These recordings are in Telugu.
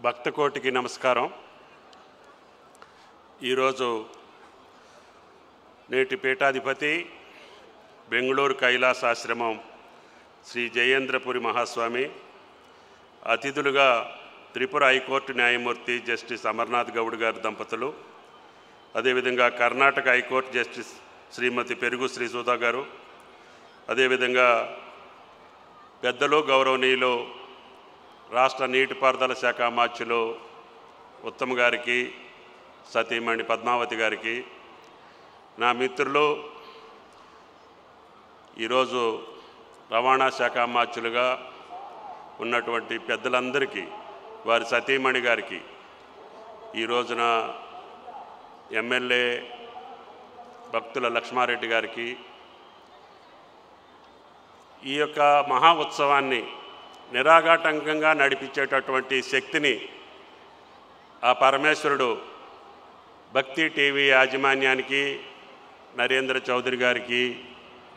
భక్తకోటికి నమస్కారం. ఈరోజు నేటి పీఠాధిపతి బెంగళూరు కైలాసాశ్రమం శ్రీ జయేంద్రపురి మహాస్వామి, అతిథులుగా త్రిపుర హైకోర్టు న్యాయమూర్తి జస్టిస్ అమర్నాథ్ గౌడ్ గారి దంపతులు, అదేవిధంగా కర్ణాటక హైకోర్టు జస్టిస్ శ్రీమతి పెరుగు శ్రీ సుధా గారు, అదేవిధంగా పెద్దలు గౌరవనీయులు రాష్ట్ర నీటిపారుదల శాఖ అమాత్యులు ఉత్తమ్ గారికి, సతీమణి పద్మావతి గారికి, నా మిత్రులు ఈరోజు రవాణా శాఖ అమాత్యులుగా ఉన్నటువంటి పెద్దలందరికీ, వారి సతీమణి గారికి, ఈ రోజున ఎమ్మెల్యే భక్తుల లక్ష్మారెడ్డి గారికి, ఈ యొక్క మహా ఉత్సవాన్ని నిరాఘాటంకంగా నడిపించేటటువంటి శక్తిని ఆ పరమేశ్వరుడు భక్తి టీవీ యాజమాన్యానికి, నరేంద్ర చౌదరి గారికి,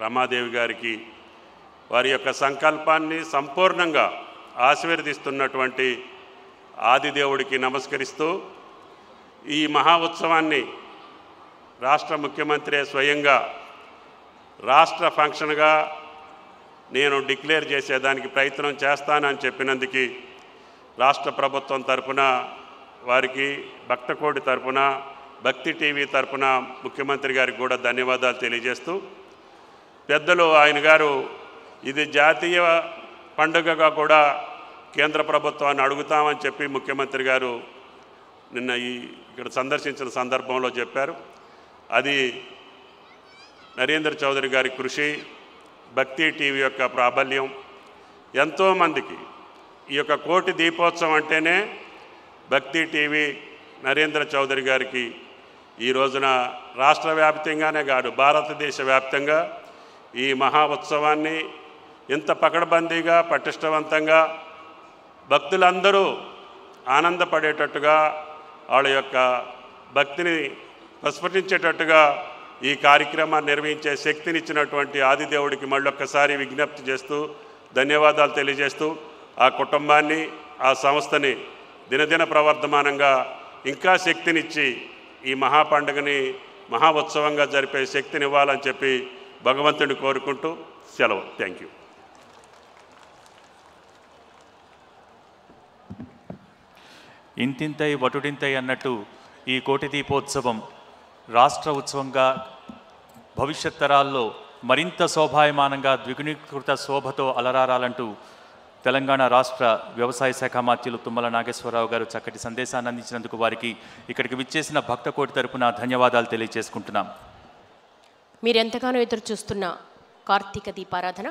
రమాదేవి గారికి, వారి యొక్క సంకల్పాన్ని సంపూర్ణంగా ఆశీర్వదిస్తున్నటువంటి ఆదిదేవుడికి నమస్కరిస్తూ, ఈ మహా ఉత్సవాన్ని రాష్ట్ర ముఖ్యమంత్రి స్వయంగా రాష్ట్ర ఫంక్షన్గా నేను డిక్లేర్ చేసేదానికి ప్రయత్నం చేస్తానని చెప్పినందుకు రాష్ట్ర ప్రభుత్వం తరపున వారికి, భక్తకోటి తరపున, భక్తి టీవీ తరపున ముఖ్యమంత్రి గారికి కూడా ధన్యవాదాలు తెలియజేస్తూ, పెద్దలు ఆయన గారు ఇది జాతీయ పండుగగా కూడా కేంద్ర ప్రభుత్వాన్ని అడుగుతామని చెప్పి ముఖ్యమంత్రి గారు నిన్న ఇక్కడ సందర్శించిన సందర్భంలో చెప్పారు. అది నరేంద్ర చౌదరి గారి కృషి, భక్తి టీవీ యొక్క ప్రాబల్యం, ఎంతోమందికి ఈ యొక్క కోటి దీపోత్సవం అంటేనే భక్తి టీవీ నరేంద్ర చౌదరి గారికి ఈ రోజున రాష్ట్ర వ్యాప్తంగానే కాదు, భారతదేశ వ్యాప్తంగా ఈ మహా ఉత్సవాన్ని ఇంత పకడ్బందీగా, పటిష్టవంతంగా భక్తులందరూ ఆనందపడేటట్టుగా, వాళ్ళ యొక్క భక్తిని ప్రస్ఫుటించేటట్టుగా ఈ కార్యక్రమాన్ని నిర్వహించే శక్తినిచ్చినటువంటి ఆదిదేవుడికి మళ్ళొక్కసారి విజ్ఞప్తి చేస్తూ, ధన్యవాదాలు తెలియజేస్తూ, ఆ కుటుంబాన్ని, ఆ సంస్థని దినదిన ప్రవర్ధమానంగా ఇంకా శక్తినిచ్చి ఈ మహా పండుగని మహా ఉత్సవంగా జరిపే శక్తినివ్వాలని చెప్పి భగవంతుడిని కోరుకుంటూ సెలవు. Thank you. ఇంతింతై వటుడింతై అన్నట్టు ఈ కోటి దీపోత్సవం రాష్ట్ర ఉత్సవంగా భవిష్యత్ తరాల్లో మరింత శోభాయమానంగా ద్విగుణీకృత శోభతో అలరారాలంటూ తెలంగాణ రాష్ట్ర వ్యవసాయ శాఖ మంత్రులు తుమ్మల నాగేశ్వరరావు గారు చక్కటి సందేశాన్ని అందించినందుకు వారికి ఇక్కడికి విచ్చేసిన భక్తకోటి తరపున ధన్యవాదాలు తెలియజేసుకుంటున్నాం. మీరెంతగానో ఎదురు చూస్తున్న కార్తీక దీపారాధన